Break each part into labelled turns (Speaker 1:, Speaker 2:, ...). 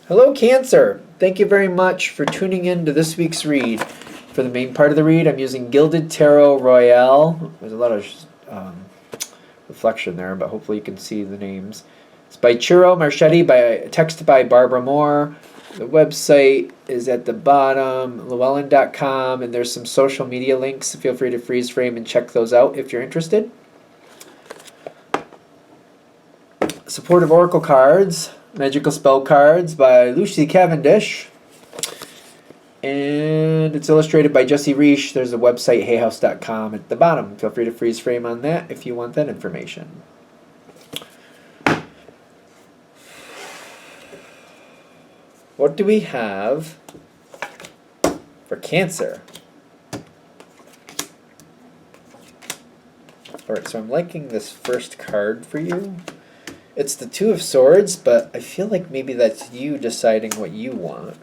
Speaker 1: Hello, Cancer. Thank you very much for tuning in to this week's read. For the main part of the read, I'm using Gilded Tarot Royale. There's a lot of reflection there, but hopefully you can see the names. It's by Chiro Marchetti, text by Barbara Moore. The website is at the bottom, llewellyn.com, and there's some social media links. Feel free to freeze frame and check those out if you're interested. Supportive Oracle Cards, Magical Spell Cards by Lucy Cavendish. And it's illustrated by Jesse Reish. There's a website, hayhouse.com, at the bottom. Feel free to freeze frame on that if you want that information. What do we have for Cancer? Alright, so I'm liking this first card for you. It's the Two of Swords, but I feel like maybe that's you deciding what you want.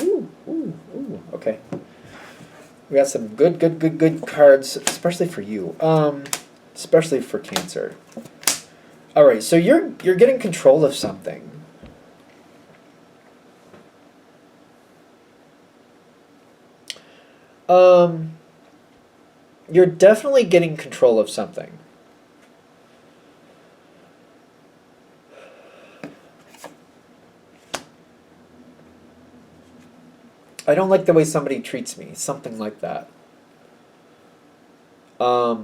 Speaker 1: Ooh, okay. We got some good cards, especially for you. Especially for Cancer. Alright, so you're getting control of something. You're definitely getting control of something. I don't like the way somebody treats me. Something like that. I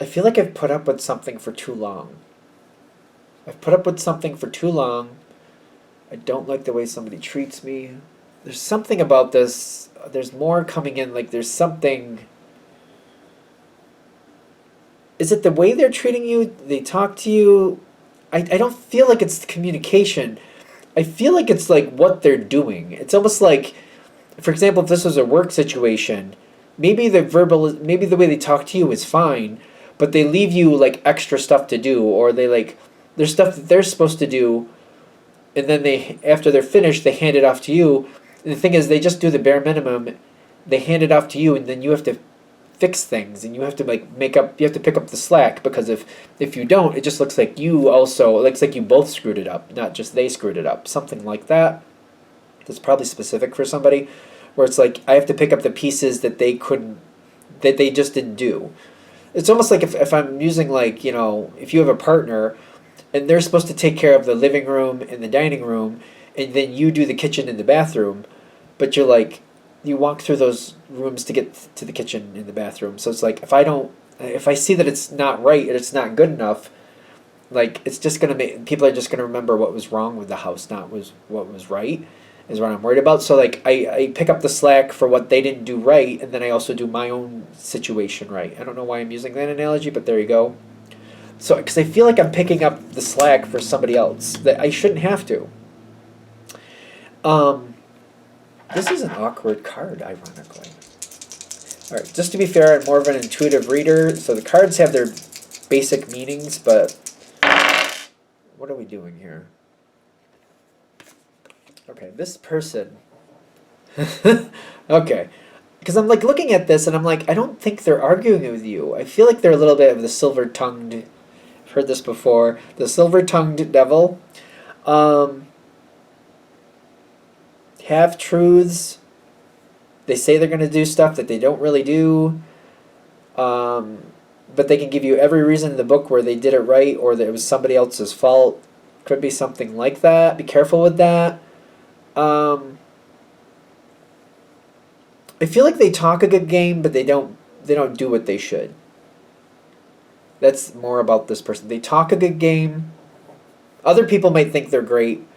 Speaker 1: feel like I've put up with something for too long. I've put up with something for too long. I don't like the way somebody treats me. There's something about this. There's more coming in. Like there's something. Is it the way they're treating you? They talk to you? I don't feel like it's the communication. I feel like it's like what they're doing. It's almost like, for example, if this was a work situation, maybe the way they talk to you is fine, but they leave you like extra stuff to do, or there's stuff that they're supposed to do, and then after they're finished, they hand it off to you. And the thing is, they just do the bare minimum. They hand it off to you, and then you have to fix things, and you have to you have to pick up the slack, because if you don't, it just looks like it looks like you both screwed it up, not just they screwed it up. Something like that. That's probably specific for somebody, where it's like I have to pick up the pieces that they just didn't do. It's almost like if I'm using if you have a partner and they're supposed to take care of the living room and the dining room, and then you do the kitchen and the bathroom, but you walk through those rooms to get to the kitchen and the bathroom. So it's like if I see that it's not right and it's not good enough, it's just gonna people are just gonna remember what was wrong with the house, not what was right, is what I'm worried about. So I pick up the slack for what they didn't do right, and then I also do my own situation right. I don't know why I'm using that analogy, but there you go. So because I feel like I'm picking up the slack for somebody else that I shouldn't have to. This is an awkward card, ironically. Alright, just to be fair, I'm more of an intuitive reader, so the cards have their basic meanings, but what are we doing here? Okay, this person. Okay. Because I'm looking at this and I'm I don't think they're arguing with you. I feel like they're a little bit of the silver-tongued, I've heard this before, the silver-tongued devil. Have truths. They say they're going to do stuff that they don't really do. But they can give you every reason in the book where they did it right or that it was somebody else's fault. Could be something like that. Be careful with that. I feel like they talk a good game, but they don't do what they should. That's more about this person. They talk a good game. Other people might think they're great.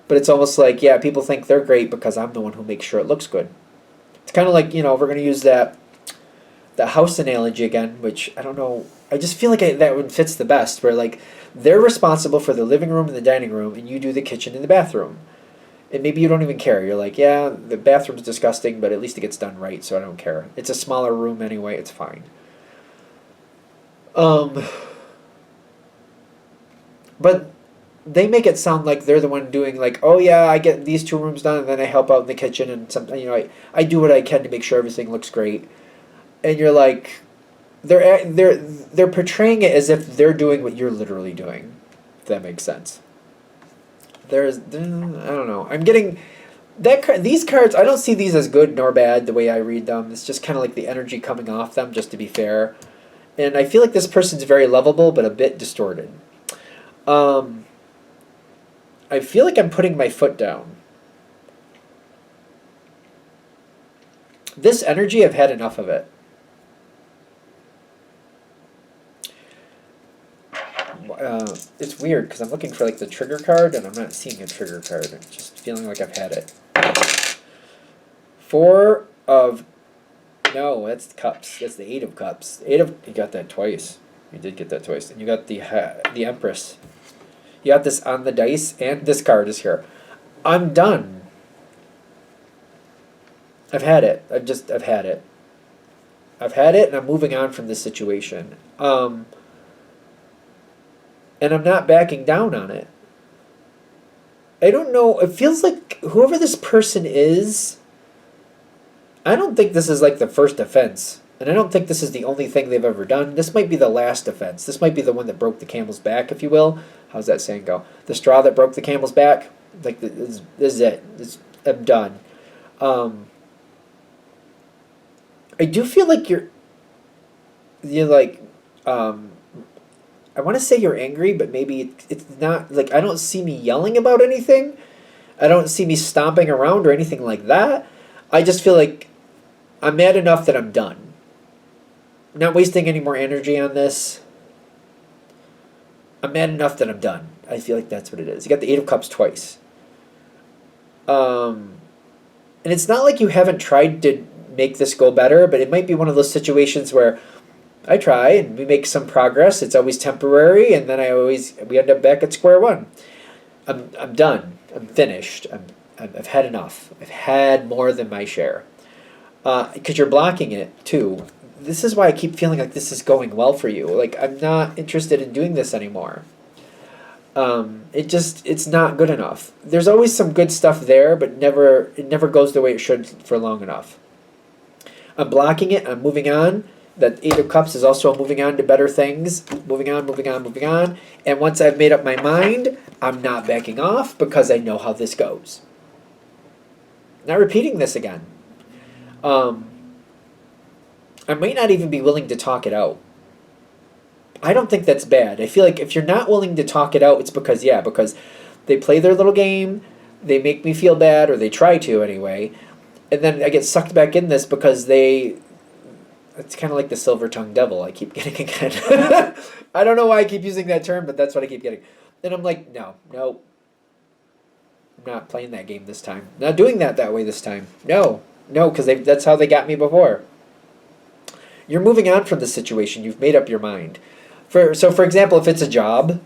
Speaker 1: But it's almost like, yeah, people think they're great because I'm the one who makes sure it looks good. It's kind of like, if we're going to use the house analogy again, which I don't know, I just feel like that one fits the best, where they're responsible for the living room and the dining room, and you do the kitchen and the bathroom. And maybe you don't even care. You're like, yeah, the bathroom's disgusting, but at least it gets done right, so I don't care. It's a smaller room anyway, it's fine. But they make it sound like they're the one doing oh yeah, I get these two rooms done and then I help out in the kitchen and something, I do what I can to make sure everything looks great. And you're they're portraying it as if they're doing what you're literally doing. If that makes sense. I don't know. I'm getting these cards. I don't see these as good nor bad the way I read them. It's just kind of like the energy coming off them, just to be fair. And I feel like this person's very lovable, but a bit distorted. I feel like I'm putting my foot down. This energy, I've had enough of it. It's weird because I'm looking for like the trigger card and I'm not seeing a trigger card. I'm just feeling like I've had it. Four of... No, that's cups. That's the Eight of Cups. You got that twice. You did get that twice. And you got the Empress. You got this on the dice, and this card is here. I'm done. I've had it. I've had it. I've had it, and I'm moving on from this situation. And I'm not backing down on it. I don't know. It feels like whoever this person is, I don't think this is like the first offense. And I don't think this is the only thing they've ever done. This might be the last offense. This might be the one that broke the camel's back, if you will. How's that saying go? The straw that broke the camel's back? Like, this is it. I'm done. I do feel like you're like, I want to say you're angry, but maybe it's not, like, I don't see me yelling about anything. I don't see me stomping around or anything like that. I just feel like I'm mad enough that I'm done. I'm not wasting any more energy on this. I'm mad enough that I'm done. I feel like that's what it is. You got the Eight of Cups twice. And it's not like you haven't tried to make this go better, but it might be one of those situations where I try and we make some progress. It's always temporary, and then we end up back at square one. I'm done. I'm finished. I've had enough. I've had more than my share. Because you're blocking it too. This is why I keep feeling like this is going well for you. Like, I'm not interested in doing this anymore. It's not good enough. There's always some good stuff there, but it never goes the way it should for long enough. I'm blocking it. I'm moving on. That Eight of Cups is also moving on to better things. Moving on, moving on, moving on. And once I've made up my mind, I'm not backing off because I know how this goes. Not repeating this again. I might not even be willing to talk it out. I don't think that's bad. I feel like if you're not willing to talk it out, it's because they play their little game, they make me feel bad, or they try to anyway, and then I get sucked back in this because it's kind of like the silver-tongued devil I keep getting again. I don't know why I keep using that term, but that's what I keep getting. And I'm like, no, I'm not playing that game this time. Not doing that way this time. No, because that's how they got me before. You're moving on from the situation. You've made up your mind. For example, if it's a job,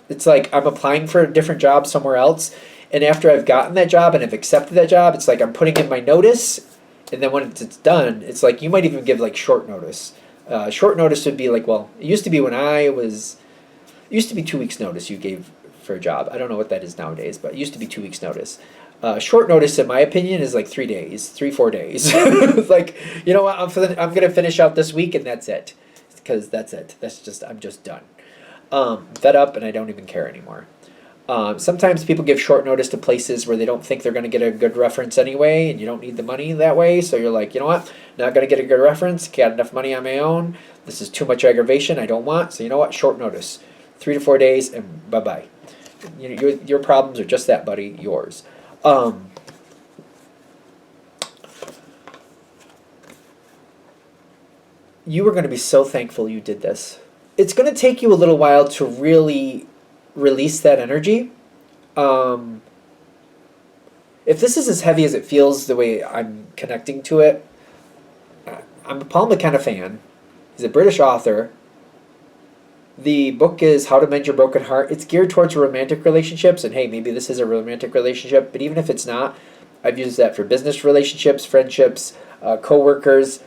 Speaker 1: it's like I'm applying for a different job somewhere else, and after I've gotten that job and I've accepted that job, it's like I'm putting in my notice, and then when it's done, it's like you might even give like short notice. Short notice would be like, well, it used to be it used to be 2 weeks notice you gave for a job. I don't know what that is nowadays, but it used to be 2 weeks notice. Short notice, in my opinion, is like 3 days, 4 days. It's like, you know what, I'm going to finish out this week and that's it. Because that's it. I'm just done. Fed up and I don't even care anymore. Sometimes people give short notice to places where they don't think they're going to get a good reference anyway, and you don't need the money that way. So you're like, you know what, not going to get a good reference, got enough money on my own. This is too much aggravation I don't want. So you know what, short notice. 3 to 4 days and bye-bye. Your problems are just that, buddy, yours. You are going to be so thankful you did this. It's going to take you a little while to really release that energy. If this is as heavy as it feels the way I'm connecting to it, I'm a Paul McKenna fan. He's a British author. The book is How to Mend Your Broken Heart. It's geared towards romantic relationships, and hey, maybe this is a romantic relationship, but even if it's not, I've used that for business relationships, friendships, co-workers.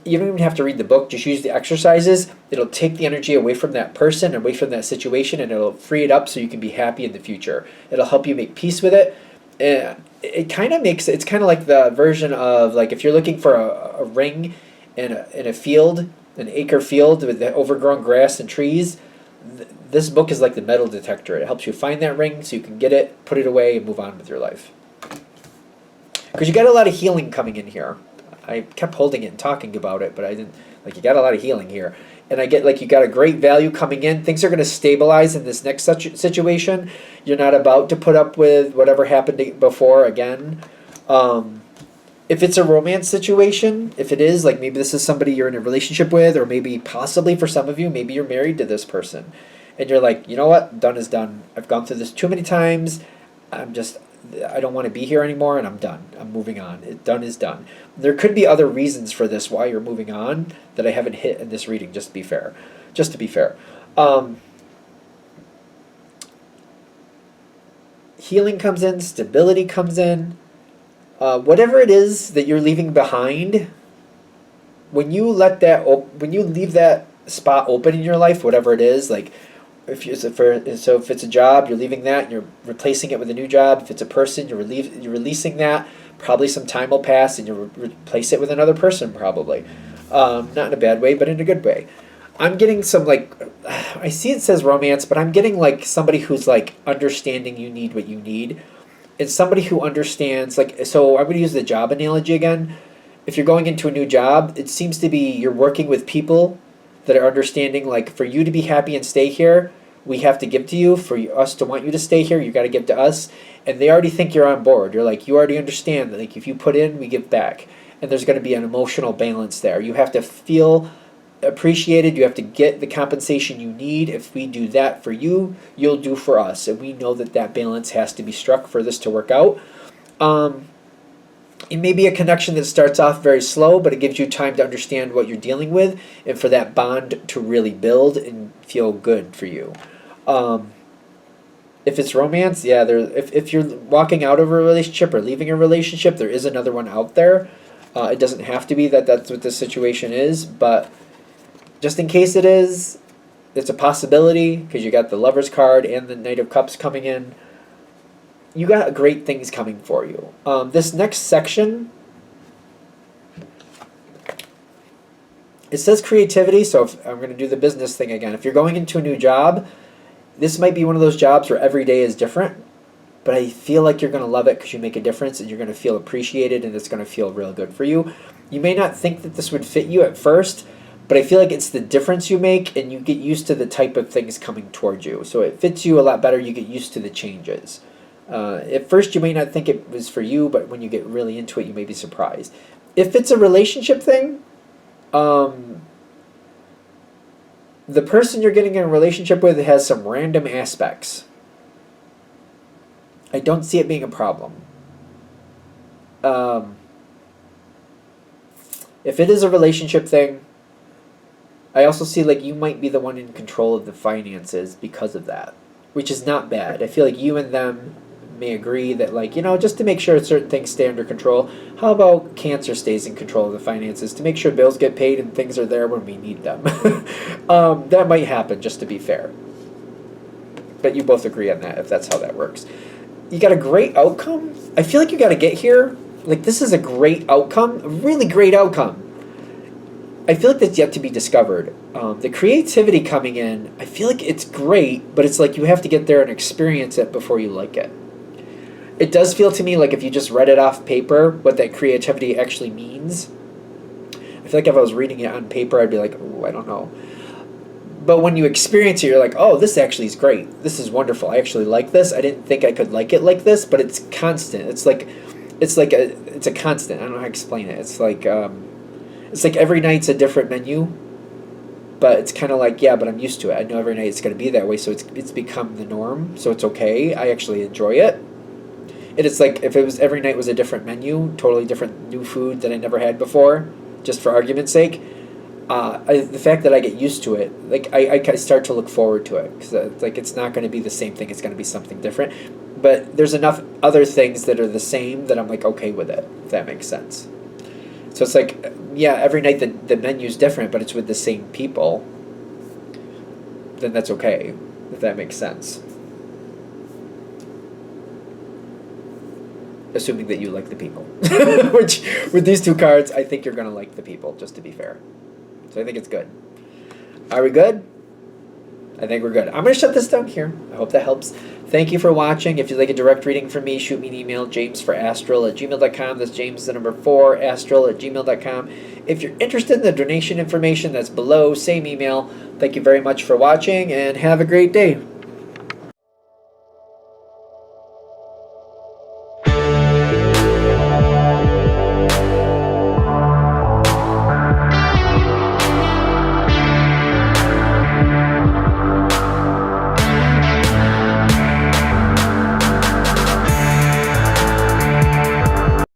Speaker 1: You don't even have to read the book, just use the exercises. It'll take the energy away from that person, away from that situation, and it'll free it up so you can be happy in the future. It'll help you make peace with it. It's kind of like the version of, like, if you're looking for a ring in a field, an acre field with the overgrown grass and trees, this book is like the metal detector. It helps you find that ring so you can get it, put it away, and move on with your life. Because you got a lot of healing coming in here. I kept holding it and talking about it, but I didn't. Like, you got a lot of healing here. And I get, like, you got a great value coming in. Things are going to stabilize in this next situation. You're not about to put up with whatever happened before again. If it's a romance situation, if it is, like, maybe this is somebody you're in a relationship with, or maybe possibly for some of you, maybe you're married to this person. And you're like, you know what? Done is done. I've gone through this too many times. I don't want to be here anymore, and I'm done. I'm moving on. Done is done. There could be other reasons for this why you're moving on that I haven't hit in this reading, just to be fair. Just to be fair. Healing comes in. Stability comes in. Whatever it is that you're leaving behind, when you leave that spot open in your life, whatever it is, like, if it's a job, you're leaving that and you're replacing it with a new job. If it's a person, you're releasing that. Probably some time will pass and you'll replace it with another person, probably. Not in a bad way, but in a good way. I'm getting some, like, I see it says romance, but I'm getting, like, somebody who's, like, understanding you need what you need. It's somebody who understands, like, so I'm going to use the job analogy again. If you're going into a new job, it seems to be you're working with people that are understanding, like, for you to be happy and stay here, we have to give to you. For us to want you to stay here, you got to give to us. And they already think you're on board. You're like, you already understand that, like, if you put in, we give back. And there's going to be an emotional balance there. You have to feel appreciated. You have to get the compensation you need. If we do that for you, you'll do for us. And we know that that balance has to be struck for this to work out. It may be a connection that starts off very slow, but it gives you time to understand what you're dealing with and for that bond to really build and feel good for you. If it's romance, yeah, if you're walking out of a relationship or leaving a relationship, there is another one out there. It doesn't have to be that that's what this situation is, but just in case it is, it's a possibility because you got the Lover's card and the Knight of Cups coming in. You got great things coming for you. This next section, it says creativity, so if I'm going to do the business thing again. If you're going into a new job, this might be one of those jobs where every day is different, but I feel like you're going to love it because you make a difference and you're going to feel appreciated and it's going to feel real good for you. You may not think that this would fit you at first, but I feel like it's the difference you make and you get used to the type of things coming towards you. So it fits you a lot better. You get used to the changes. At first, you may not think it was for you, but when you get really into it, you may be surprised. If it's a relationship thing, the person you're getting in a relationship with has some random aspects. I don't see it being a problem. If it is a relationship thing, I also see, like, you might be the one in control of the finances because of that, which is not bad. I feel like you and them may agree that, like, just to make sure certain things stay under control, how about Cancer stays in control of the finances to make sure bills get paid and things are there when we need them? That might happen, just to be fair. But you both agree on that, if that's how that works. You got a great outcome. I feel like you got to get here. Like, this is a great outcome, a really great outcome. I feel like that's yet to be discovered. The creativity coming in, I feel like it's great, but it's like you have to get there and experience it before you like it. It does feel to me like if you just read it off paper, what that creativity actually means. I feel like if I was reading it on paper, I'd be like, oh, I don't know. But when you experience it, you're like, oh, this actually is great. This is wonderful. I actually like this. I didn't think I could like it like this, but it's constant. It's a constant. I don't know how to explain it. It's like every night's a different menu, but it's kind of like, yeah, but I'm used to it. I know every night it's going to be that way, so it's become the norm, so it's okay. I actually enjoy it. And it's like if it was every night was a different menu, totally different new food that I never had before, just for argument's sake. The fact that I get used to it, like I start to look forward to it because like it's not going to be the same thing. It's going to be something different. But there's enough other things that are the same that I'm like okay with it. If that makes sense. So it's like, yeah, every night the menu's different, but it's with the same people. Then that's okay, if that makes sense. Assuming that you like the people. Which, with these two cards, I think you're going to like the people, just to be fair. So I think it's good. Are we good? I think we're good. I'm going to shut this down here. I hope that helps. Thank you for watching. If you'd like a direct reading from me, shoot me an email, jamesforastral@gmail.com. That's James, the number 4, astral@gmail.com. If you're interested in the donation information, that's below, same email. Thank you very much for watching, and have a great day.